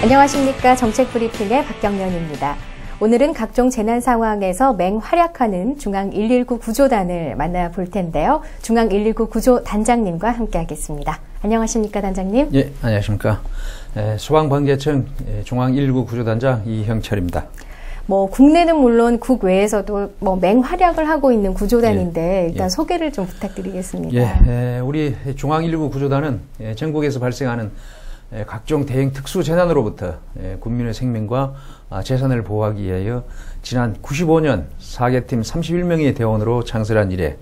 안녕하십니까. 정책브리핑의 박경련입니다. 오늘은 각종 재난 상황에서 맹활약하는 중앙 119 구조단을 만나볼 텐데요. 중앙 119 구조단장님과 함께하겠습니다. 안녕하십니까, 단장님? 예, 안녕하십니까. 소방방재청 중앙 119 구조단장 이형철입니다. 국내는 물론 국외에서도 맹활약을 하고 있는 구조단인데 일단 예. 소개를 좀 부탁드리겠습니다. 예, 우리 중앙 119 구조단은 전국에서 발생하는 각종 대형 특수 재난으로부터 국민의 생명과 재산을 보호하기 위하여 지난 95년 4개팀 31명의 대원으로 창설한 이래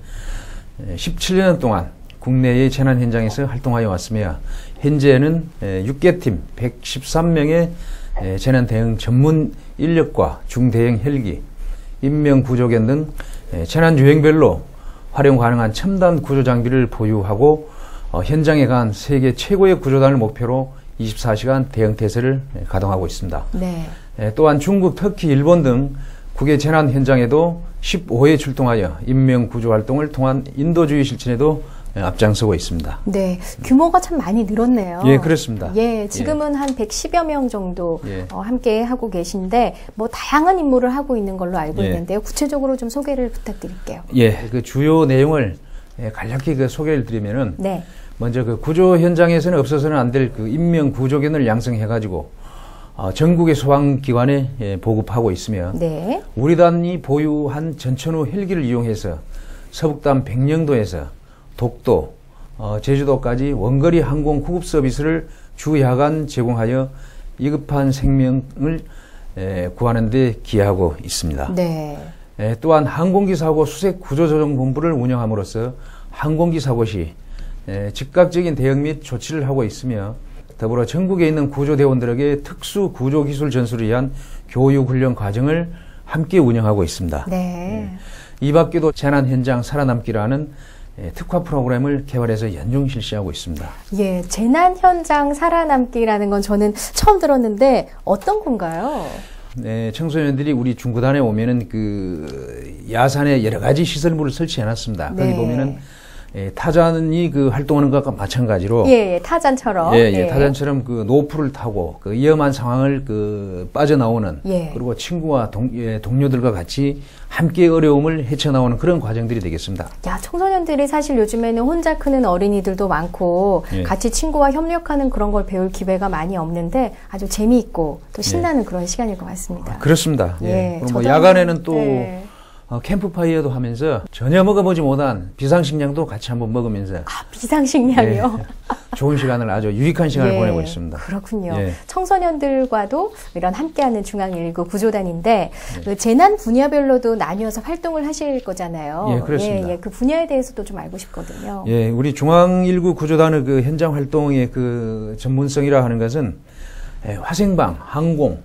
17년 동안 국내의 재난 현장에서 활동하여 왔으며 현재는 6개팀 113명의 재난 대응 전문 인력과 중대형 헬기, 인명 구조견 등 재난 유형별로 활용 가능한 첨단 구조 장비를 보유하고 현장에 간 세계 최고의 구조단을 목표로 24시간 대응 태세를 가동하고 있습니다. 네. 또한 중국, 터키, 일본 등 국외 재난 현장에도 15회 출동하여 인명 구조 활동을 통한 인도주의 실천에도 앞장서고 있습니다. 네, 규모가 참 많이 늘었네요. 예, 그렇습니다. 예, 지금은 한 110여 명 정도 예. 함께 하고 계신데 다양한 임무를 하고 있는 걸로 알고 예. 있는데요. 구체적으로 좀 소개를 부탁드릴게요. 예, 그 주요 내용을 간략히 소개를 드리면은 네. 먼저 그 구조 현장에서는 없어서는 안 될 그 인명 구조견을 양성해가지고 전국의 소방기관에 보급하고 있으며 네. 우리 단이 보유한 전천후 헬기를 이용해서 서북단 백령도에서 독도, 제주도까지 원거리 항공 구급 서비스를 주 야간 제공하여 위급한 생명을 구하는 데 기여하고 있습니다. 네. 또한 항공기 사고 수색 구조조정본부를 운영함으로써 항공기 사고 시 즉각적인 대응 및 조치를 하고 있으며 더불어 전국에 있는 구조대원들에게 특수 구조기술 전수를 위한 교육훈련 과정을 함께 운영하고 있습니다. 네. 이 밖에도 재난 현장 살아남기라는 특화 프로그램을 개발해서 연중 실시하고 있습니다. 예, 재난 현장 살아남기라는 건 저는 처음 들었는데 어떤 건가요? 네, 청소년들이 우리 중구단에 오면은 그 야산에 여러 가지 시설물을 설치해 놨습니다. 네. 거기 보면은 타잔이 활동하는 것과 마찬가지로 예, 타잔처럼. 타잔처럼 그 노프를 타고 그 위험한 상황을 빠져나오는 예. 그리고 친구와 동료들과 같이 함께 어려움을 헤쳐나오는 그런 과정들이 되겠습니다. 야, 청소년들이 사실 요즘에는 혼자 크는 어린이들도 많고 예. 같이 친구와 협력하는 그런 걸 배울 기회가 많이 없는데 아주 재미있고 또 신나는 그런 시간일 것 같습니다. 그렇습니다. 예. 그리고 야간에는 또 네. 캠프파이어도 하면서 전혀 먹어보지 못한 비상식량도 같이 한번 먹으면서 비상식량이요? 좋은 시간을 아주 유익한 시간을 예, 보내고 있습니다. 그렇군요. 예. 청소년들과도 이런 함께하는 중앙119 구조단인데 그 재난 분야별로도 나뉘어서 활동을 하실 거잖아요. 예, 그렇습니다. 그 분야에 대해서도 좀 알고 싶거든요. 예, 우리 중앙119 구조단의 그 현장 활동의 그 전문성이라 하는 것은 화생방, 항공,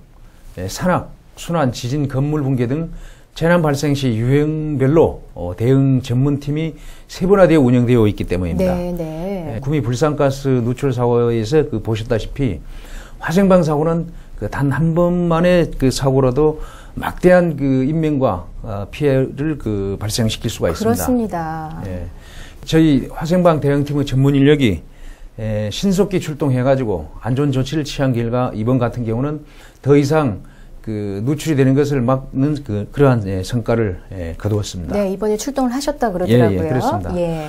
산악, 순환, 지진, 건물 붕괴 등 재난 발생 시 유형별로 대응 전문팀이 세분화되어 운영되어 있기 때문입니다. 네. 구미 불산가스 누출 사고에서 보셨다시피 화생방 사고는 단 한 번만의 사고라도 막대한 인명과 피해를 발생시킬 수가 있습니다. 그렇습니다. 예. 저희 화생방 대응팀의 전문 인력이 신속히 출동해가지고 안전 조치를 취한 결과 이번 같은 경우는 더 이상 누출이 되는 것을 막는 그러한 성과를 거두었습니다. 네, 이번에 출동을 하셨다 그러더라고요. 예, 그렇습니다. 예.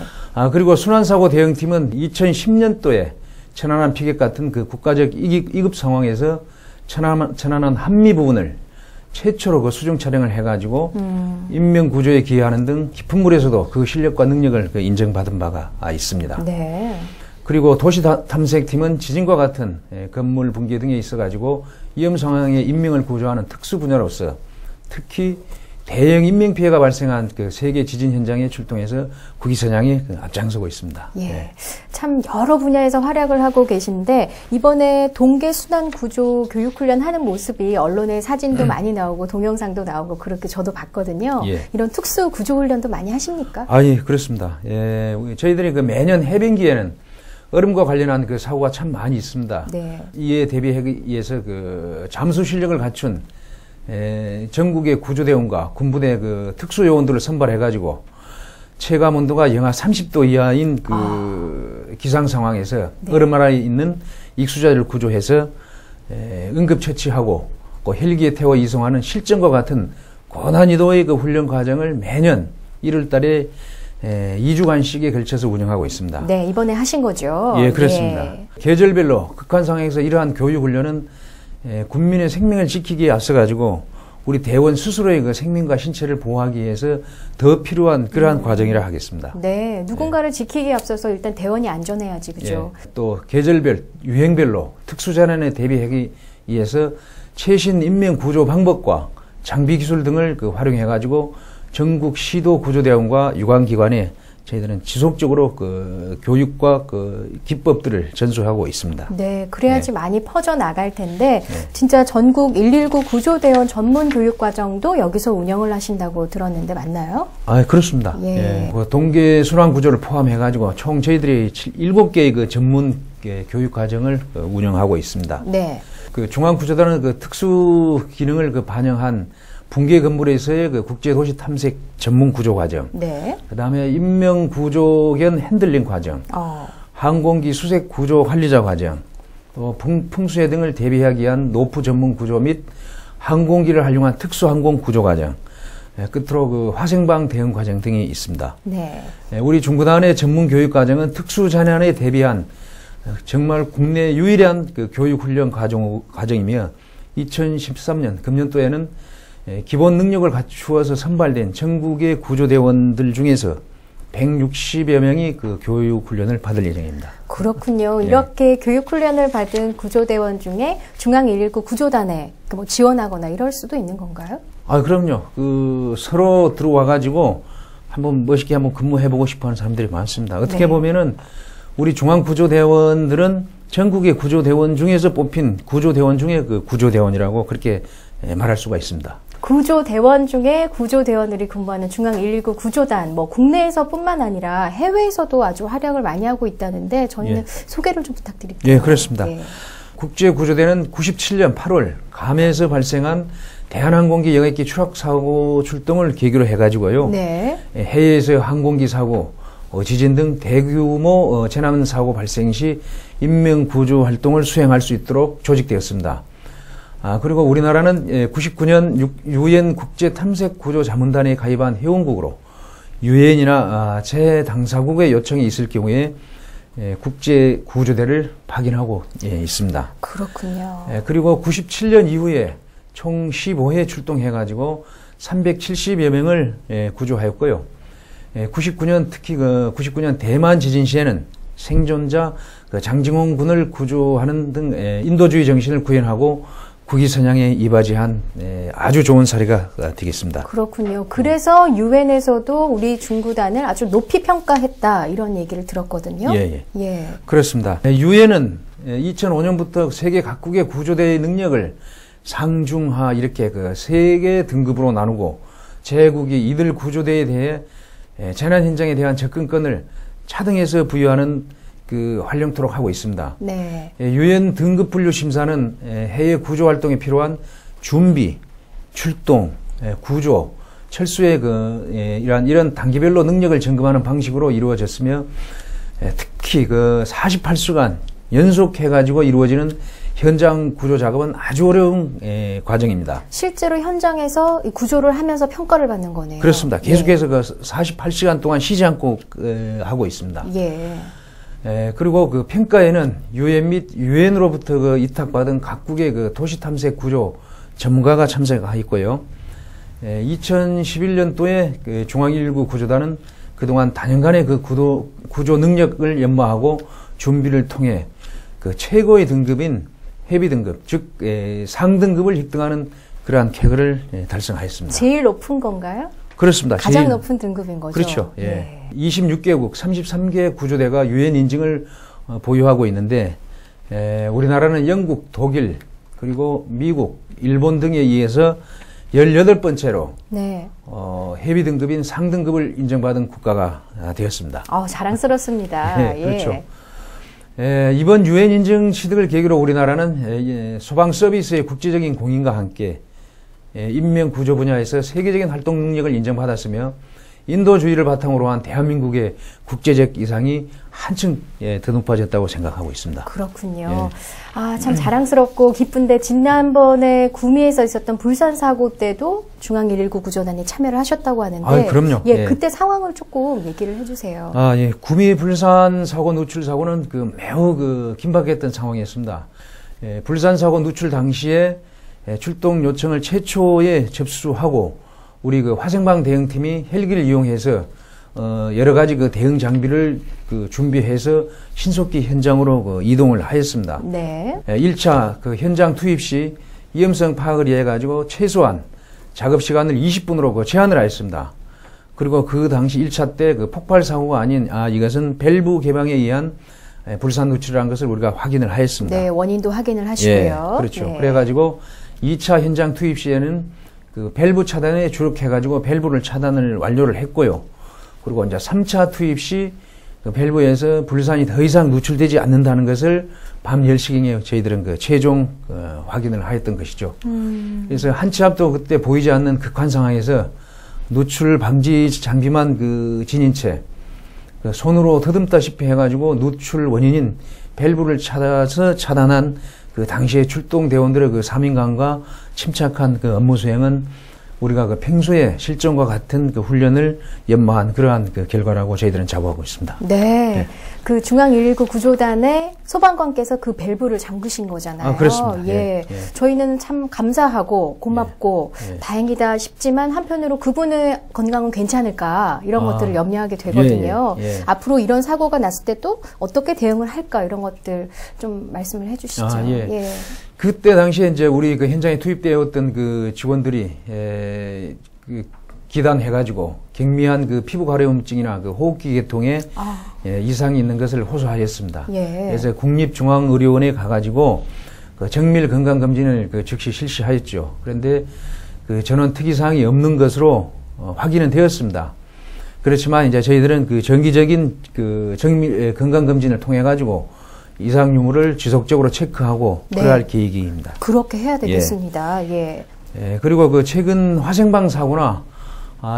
그리고 순환사고 대응팀은 2010년도에 천안함 피격 같은 국가적 위급 상황에서 천안함 한미 부분을 최초로 수중 촬영을 해가지고 인명 구조에 기여하는 등 깊은 물에서도 그 실력과 능력을 인정받은 바가 있습니다. 네. 그리고 도시 탐색팀은 지진과 같은 건물 붕괴 등에 있어가지고 위험 상황에 인명을 구조하는 특수 분야로서 특히 대형 인명 피해가 발생한 세계 지진 현장에 출동해서 국위선양에 앞장서고 있습니다. 예. 네. 참 여러 분야에서 활약을 하고 계신데 이번에 동계 순환 구조 교육훈련 하는 모습이 언론에 사진도 많이 나오고 동영상도 나오고 그렇게 저도 봤거든요. 예. 이런 특수 구조 훈련도 많이 하십니까? 예, 그렇습니다. 예, 저희들이 매년 해변기에는 얼음과 관련한 사고가 참 많이 있습니다. 네. 이에 대비하기 위해서 잠수 실력을 갖춘 전국의 구조대원과 군부대 특수 요원들을 선발해가지고 체감 온도가 영하 30도 이하인 기상 상황에서 네. 얼음 아래에 있는 익수자들을 구조해서 응급처치하고 그 헬기에 태워 이송하는 실전과 같은 고난이도의 그 훈련 과정을 매년 1월 달에 2주간씩에 걸쳐서 운영하고 있습니다. 네, 이번에 하신 거죠? 예, 그렇습니다. 예. 계절별로 극한 상황에서 이러한 교육 훈련은 군민의 생명을 지키기에 앞서가지고 우리 대원 스스로의 그 생명과 신체를 보호하기 위해서 더 필요한 그러한 과정이라 하겠습니다. 네, 누군가를 지키기에 앞서서 일단 대원이 안전해야지, 그죠? 예, 또 계절별, 유행별로 특수재난에 대비하기 위해서 최신 인명 구조 방법과 장비 기술 등을 그 활용해가지고 전국 시도 구조대원과 유관기관에 저희들은 지속적으로 그 교육과 그 기법들을 전수하고 있습니다. 네, 그래야지 많이 퍼져 나갈 텐데 진짜 전국 119 구조대원 전문 교육 과정도 여기서 운영을 하신다고 들었는데 맞나요? 아, 그렇습니다. 예. 그 동계 순환 구조를 포함해가지고 총 저희들이 7개의 그 전문 교육 과정을 운영하고 있습니다. 네. 그 중앙구조단은 그 특수 기능을 그 반영한 붕괴 건물에서의 그 국제도시 탐색 전문 구조 과정, 네. 그 다음에 인명 구조 겸 핸들링 과정, 항공기 수색 구조 관리자 과정, 또 풍수해 등을 대비하기 위한 노프 전문 구조 및 항공기를 활용한 특수 항공 구조 과정, 끝으로 그 화생방 대응 과정 등이 있습니다. 네. 우리 중구단의 전문 교육 과정은 특수 재난에 대비한 정말 국내 유일한 그 교육 훈련 과정이며 2013년 금년도에는 기본 능력을 갖추어서 선발된 전국의 구조대원들 중에서 160여 명이 그 교육 훈련을 받을 예정입니다. 그렇군요. 이렇게 교육 훈련을 받은 구조대원 중에 중앙 119 구조단에 뭐 지원하거나 이럴 수도 있는 건가요? 아, 그럼요. 그 서로 들어와 가지고 한번 멋있게 한번 근무해보고 싶어하는 사람들이 많습니다. 어떻게 보면은 우리 중앙 구조대원들은 전국의 구조대원 중에서 뽑힌 구조대원 중에 그 구조대원이라고 그렇게 말할 수가 있습니다. 구조대원 중에 구조대원들이 근무하는 중앙 119 구조단, 뭐 국내에서뿐만 아니라 해외에서도 아주 활약을 많이 하고 있다는데 저희는 소개를 좀 부탁드릴게요. 예, 그렇습니다. 국제구조대는 97년 8월 감해에서 발생한 대한항공기 여객기 추락사고 출동을 계기로 해가지고요. 해외에서 항공기 사고, 지진 등 대규모 재난사고 발생 시 인명구조 활동을 수행할 수 있도록 조직되었습니다. 그리고 우리나라는 99년 유엔 국제탐색구조자문단에 가입한 회원국으로 유엔이나 재당사국의 요청이 있을 경우에 국제구조대를 파견하고 있습니다. 그렇군요. 그리고 97년 이후에 총 15회 출동해가지고 370여 명을 구조하였고요. 99년 특히 99년 대만 지진 시에는 생존자 장징홍 군을 구조하는 등 인도주의 정신을 구현하고 국위선양에 이바지한 아주 좋은 사례가 되겠습니다. 그렇군요. 그래서 유엔에서도 우리 중구단을 아주 높이 평가했다 이런 얘기를 들었거든요. 예. 그렇습니다. 유엔은 2005년부터 세계 각국의 구조대의 능력을 상중하 이렇게 그 세 개 등급으로 나누고 제국이 이들 구조대에 대해 재난 현장에 대한 접근권을 차등해서 부여하는 그 활용토록 하고 있습니다. 유엔 등급 분류 심사는 해외 구조 활동에 필요한 준비, 출동, 구조, 철수의 이런 단계별로 능력을 점검하는 방식으로 이루어졌으며 특히 그 48시간 연속해가지고 이루어지는 현장 구조 작업은 아주 어려운 과정입니다. 실제로 현장에서 구조를 하면서 평가를 받는 거네요. 그렇습니다. 계속해서 그 48시간 동안 쉬지 않고 하고 있습니다. 그리고 그 평가에는 유엔 및 유엔으로부터 그 이탁받은 각국의 그 도시탐색 구조 전문가가 참석하였고요. 2011년도에 그 중앙119 구조단은 그동안 단연간의 그 구조 능력을 연마하고 준비를 통해 그 최고의 등급인 헤비 등급, 즉 상등급을 획득하는 그러한 쾌거를 달성하였습니다. 제일 높은 건가요? 그렇습니다. 가장 높은 등급인 거죠. 그렇죠. 26개국 33개 구조대가 유엔 인증을 보유하고 있는데 우리나라는 영국, 독일, 그리고 미국, 일본 등에 의해서 18번째로 헤비 등급인 상등급을 인정받은 국가가 되었습니다. 자랑스럽습니다. 그렇죠. 이번 유엔 인증 취득을 계기로 우리나라는 소방 서비스의 국제적인 공인과 함께 인명 구조 분야에서 세계적인 활동 능력을 인정받았으며 인도주의를 바탕으로 한 대한민국의 국제적 이상이 한층 더 높아졌다고 생각하고 있습니다. 그렇군요. 참 자랑스럽고 기쁜데 지난번에 구미에서 있었던 불산 사고 때도 중앙 119 구조단에 참여를 하셨다고 하는데 그럼요. 그때 상황을 조금 얘기를 해주세요. 구미 불산 사고 누출 사고는 매우 긴박했던 상황이었습니다. 불산 사고 누출 당시에 출동 요청을 최초에 접수하고 우리 화생방 대응팀이 헬기를 이용해서 여러 가지 대응 장비를 준비해서 신속히 현장으로 이동을 하였습니다. 네. 1차 현장 투입 시 위험성 파악을 위해 가지고 최소한 작업 시간을 20분으로 제한을 하였습니다. 그리고 그 당시 1차 때 폭발 사고가 아닌 이것은 밸브 개방에 의한 불산 누출이라는 것을 우리가 확인을 하였습니다. 네, 원인도 확인을 하시고요. 그렇죠. 네. 그래가지고 2차 현장 투입 시에는 밸브 차단에 주력해가지고 밸브를 차단을 완료를 했고요. 그리고 이제 3차 투입 시 밸브에서 불산이 더 이상 누출되지 않는다는 것을 밤 10시경에 저희들은 최종 확인을 하였던 것이죠. 그래서 한 치 앞도 그때 보이지 않는 극한 상황에서 누출 방지 장비만 지닌 채 손으로 더듬다시피 해가지고 누출 원인인 밸브를 찾아서 차단한 당시에 출동 대원들의 사명감과 침착한 업무 수행은 우리가 평소에 실전과 같은 훈련을 연마한 그러한 결과라고 저희들은 자부하고 있습니다. 네. 중앙 119 구조단의 소방관께서 밸브를 잠그신 거잖아요. 그렇습니다. 예. 저희는 참 감사하고 고맙고 다행이다 싶지만 한편으로 그분의 건강은 괜찮을까 이런 것들을 염려하게 되거든요. 앞으로 이런 사고가 났을 때 또 어떻게 대응을 할까 이런 것들 좀 말씀을 해주시죠. 그때 당시에 이제 우리 현장에 투입되었던 직원들이 기단해가지고 경미한 피부 가려움증이나 호흡기 계통에 이상이 있는 것을 호소하였습니다. 그래서 국립중앙의료원에 가가지고 정밀 건강검진을 즉시 실시하였죠. 그런데 전원 특이사항이 없는 것으로 확인은 되었습니다. 그렇지만 이제 저희들은 정기적인 정밀 건강검진을 통해 가지고 이상 유무를 지속적으로 체크하고 그러할 계획입니다. 그렇게 해야 되겠습니다. 그리고 최근 화생방 사고나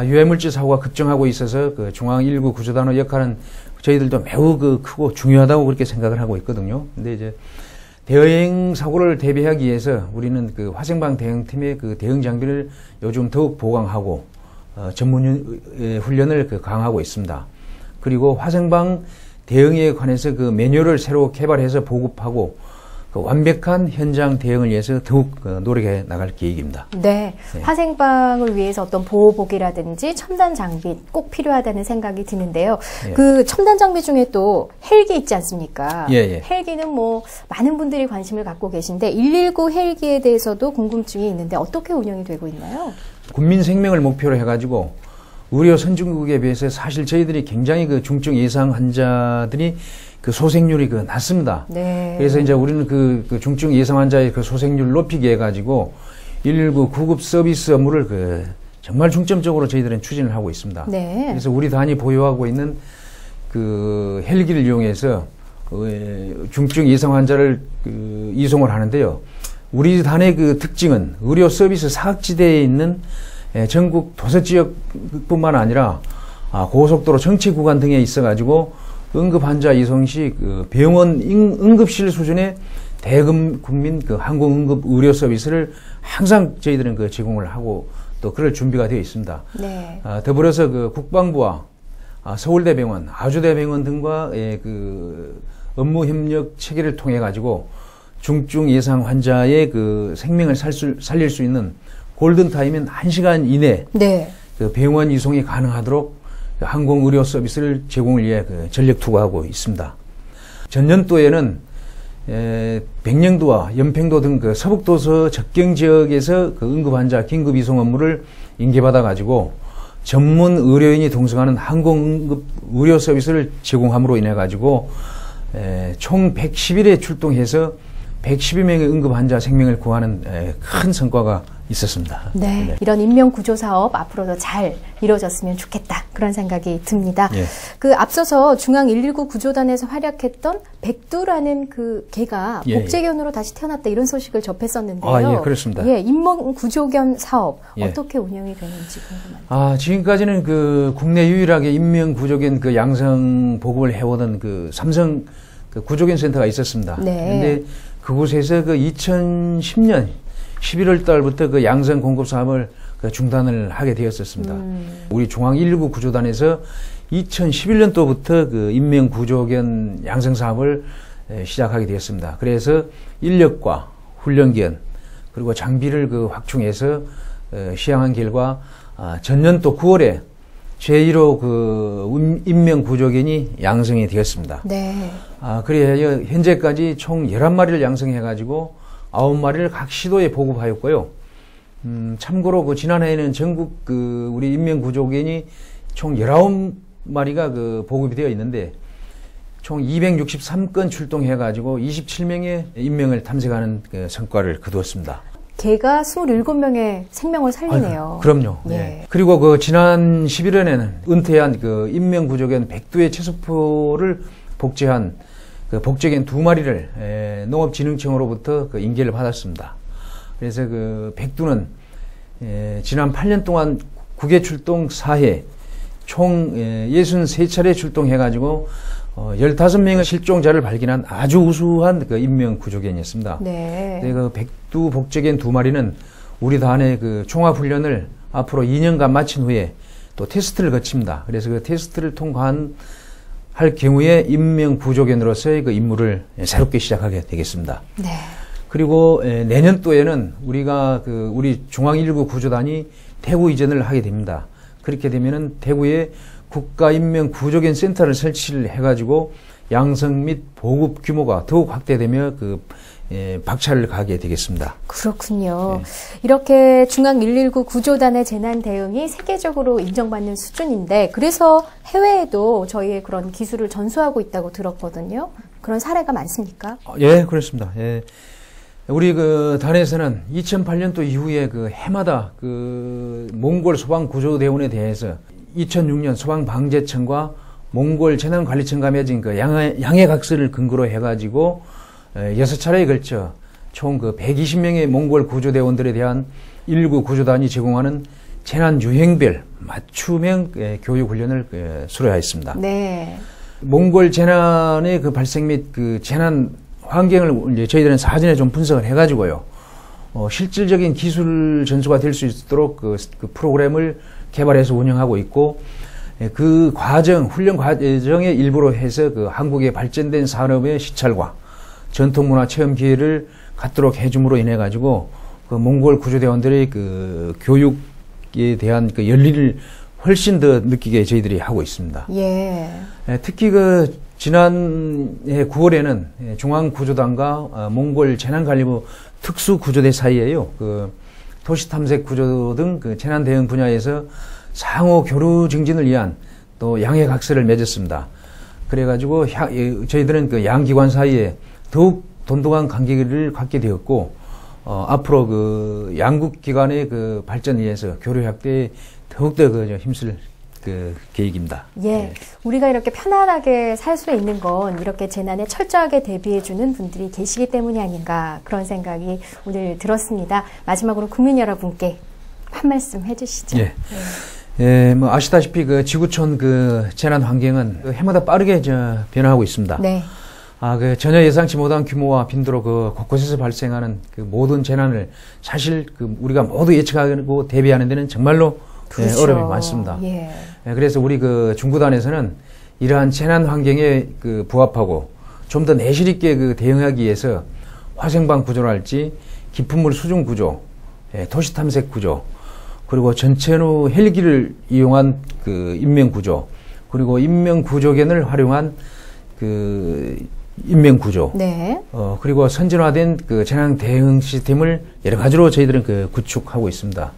유해물질 사고가 급증하고 있어서 중앙 119 구조단의 역할은 저희들도 매우 크고 중요하다고 그렇게 생각을 하고 있거든요. 근데 이제 대응 사고를 대비하기 위해서 우리는 화생방 대응팀의 대응 장비를 요즘 더욱 보강하고 전문 훈련을 강화하고 있습니다. 그리고 화생방 대응에 관해서 매뉴얼을 새로 개발해서 보급하고 완벽한 현장 대응을 위해서 더욱 노력해 나갈 계획입니다. 네. 화생방을 위해서 어떤 보호복이라든지 첨단 장비 꼭 필요하다는 생각이 드는데요. 첨단 장비 중에 또 헬기 있지 않습니까? 헬기는 많은 분들이 관심을 갖고 계신데 119 헬기에 대해서도 궁금증이 있는데 어떻게 운영이 되고 있나요? 국민 생명을 목표로 해가지고 의료 선진국에 비해서 사실 저희들이 굉장히 중증 예상 환자들이 소생률이 낮습니다. 그래서 이제 우리는 중증 예상 환자의 소생률을 높이게 해가지고 119 구급 서비스 업무를 정말 중점적으로 저희들은 추진을 하고 있습니다. 그래서 우리 단이 보유하고 있는 헬기를 이용해서 중증 예상 환자를 이송을 하는데요. 우리 단의 특징은 의료 서비스 사각지대에 있는 전국 도서지역뿐만 아니라 고속도로 정체 구간 등에 있어가지고 응급 환자 이송 시 병원 응급실 수준의 대국민 항공응급 의료 서비스를 항상 저희들은 제공을 하고 또 그럴 준비가 되어 있습니다. 더불어서 국방부와 서울대병원, 아주대병원 등과의 업무 협력 체계를 통해 가지고 중증 예상 환자의 생명을 살릴 수 있는 골든타임인 1시간 이내 병원 이송이 가능하도록 항공의료 서비스를 제공을 위해 전력 투구하고 있습니다. 전년도에는 백령도와 연평도 등 서북도서 접경 지역에서 응급환자 긴급 이송 업무를 인계받아 가지고 전문 의료인이 동승하는 항공응급 의료 서비스를 제공함으로 인해 가지고 총 110일에 출동해서 112명의 응급환자 생명을 구하는 큰 성과가 있었습니다. 네. 네. 이런 인명구조 사업 앞으로도 잘 이루어졌으면 좋겠다. 그런 생각이 듭니다. 예. 그 앞서서 중앙 119 구조단에서 활약했던 백두라는 그 개가 예, 복제견으로 다시 태어났다 이런 소식을 접했었는데요. 아, 예, 그렇습니다. 예, 인명구조견 사업 예. 어떻게 운영이 되는지 궁금합니다. 아, 지금까지는 그 국내 유일하게 인명구조견 그 양성 보급을 해오던 그 삼성 그 구조견 센터가 있었습니다. 네. 근데 그곳에서 그 2010년 11월 달부터 그 양성 공급 사업을 그 중단을 하게 되었었습니다. 우리 중앙 119 구조단에서 2011년도부터 그 인명 구조견 양성 사업을 시작하게 되었습니다. 그래서 인력과 훈련견 그리고 장비를 그 확충해서 시행한 결과 전년도 9월에 제1호 그 인명 구조견이 양성이 되었습니다. 네. 그래야 현재까지 총 11마리를 양성해 가지고 9마리를 각 시도에 보급하였고요. 참고로 그 지난해에는 전국 그 우리 인명구조견이 총 19마리가 그 보급이 되어 있는데 총 263건 출동해 가지고 27명의 인명을 탐색하는 그 성과를 거두었습니다. 개가 27명의 생명을 살리네요. 그럼요. 예. 예. 그리고 그 지난 11월에는 은퇴한 그 인명구조견 백두의 채소포를 복제한 그 복제견 2마리를 농업진흥청으로부터 그 인계를 받았습니다. 그래서 그 백두는 지난 8년 동안 국외 출동 4회 총 63차례 출동해가지고 15명의 실종자를 발견한 아주 우수한 그 인명 구조견이었습니다. 네. 그 백두 복제견 2마리는 우리 단의 그 종합훈련을 앞으로 2년간 마친 후에 또 테스트를 거칩니다. 그래서 그 테스트를 통과한 할 경우에 인명 구조견으로서의 그 임무를 새롭게 시작하게 되겠습니다. 네. 그리고 내년도에는 우리가 그 우리 중앙 119 구조단이 대구 이전을 하게 됩니다. 그렇게 되면은 대구에 국가 인명 구조견 센터를 설치를 해가지고 양성 및 보급 규모가 더욱 확대되며 그 박차를 가게 되겠습니다. 그렇군요. 네. 이렇게 중앙 119 구조단의 재난 대응이 세계적으로 인정받는 수준인데 그래서 해외에도 저희의 그런 기술을 전수하고 있다고 들었거든요. 그런 사례가 많습니까? 예, 그렇습니다. 예. 우리 그 단에서는 2008년도 이후에 그 해마다 그 몽골 소방구조대원에 대해서 2006년 소방방재청과 몽골 재난관리청과 맺은 그 양해각서를 근거로 해가지고 6차례에 걸쳐 총 그 120명의 몽골 구조대원들에 대한 119 구조단이 제공하는 재난 유형별 맞춤형 교육 훈련을 수료하였습니다. 네. 몽골 재난의 그 발생 및 그 재난 환경을 이제 저희들은 사전에 좀 분석을 해가지고요. 실질적인 기술 전수가 될 수 있도록 그 프로그램을 개발해서 운영하고 있고, 그 과정, 훈련 과정의 일부로 해서 그 한국의 발전된 산업의 시찰과 전통문화 체험 기회를 갖도록 해줌으로 인해 가지고 그 몽골 구조대원들의 그 교육에 대한 그 열리를 훨씬 더 느끼게 저희들이 하고 있습니다. 예. 특히 그 지난해 9월에는 중앙구조단과 몽골 재난관리부 특수구조대 사이에요. 그 도시탐색 구조 등 그 재난 대응 분야에서 상호 교류 증진을 위한 또 양해각서를 맺었습니다. 그래가지고 저희들은 그 양기관 사이에 더욱 돈독한 관계를 갖게 되었고, 앞으로 그 양국 기관의 그 발전을 위해서 교류 확대에 더욱더 그 힘쓸 그 계획입니다. 예. 네. 우리가 이렇게 편안하게 살 수 있는 건 이렇게 재난에 철저하게 대비해주는 분들이 계시기 때문이 아닌가 그런 생각이 오늘 들었습니다. 마지막으로 국민 여러분께 한 말씀 해주시죠. 예. 예, 뭐 아시다시피 그 지구촌 그 재난 환경은 그 해마다 빠르게 변화하고 있습니다. 네. 그 전혀 예상치 못한 규모와 빈도로 그 곳곳에서 발생하는 그 모든 재난을 사실 그 우리가 모두 예측하고 대비하는 데는 정말로 그렇죠. 어려움이 많습니다. 예. 그래서 우리 그 중구단에서는 이러한 재난 환경에 그 부합하고 좀 더 내실 있게 그 대응하기 위해서 화생방 구조랄지 깊은물 수중 구조, 도시 탐색 구조, 그리고 전천후 헬기를 이용한 그 인명 구조, 그리고 인명 구조견을 활용한 그 인명 구조, 네. 그리고 선진화된 그 재난 대응 시스템을 여러 가지로 저희들은 그 구축하고 있습니다.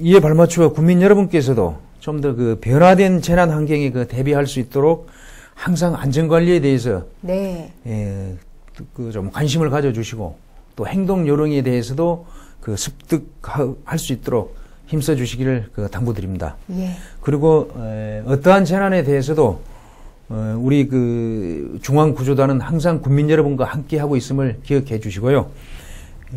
이에 발맞추어 국민 여러분께서도 좀 더 그 변화된 재난 환경에 그 대비할 수 있도록 항상 안전관리에 대해서 네. 그 좀 관심을 가져주시고 또 행동 요령에 대해서도 그 습득할 수 있도록 힘써 주시기를 당부드립니다. 예. 그리고 어떠한 재난에 대해서도 우리 그 중앙구조단은 항상 국민 여러분과 함께 하고 있음을 기억해 주시고요.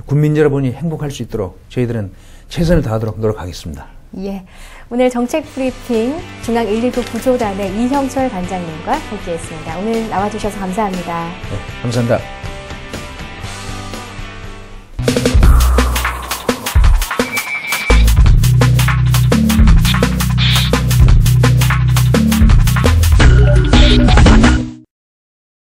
국민 여러분이 행복할 수 있도록 저희들은 최선을 다하도록 노력하겠습니다. 예. 오늘 정책 브리핑 중앙 119 구조단의 이형철 단장님과 함께했습니다. 오늘 나와주셔서 감사합니다. 네, 감사합니다.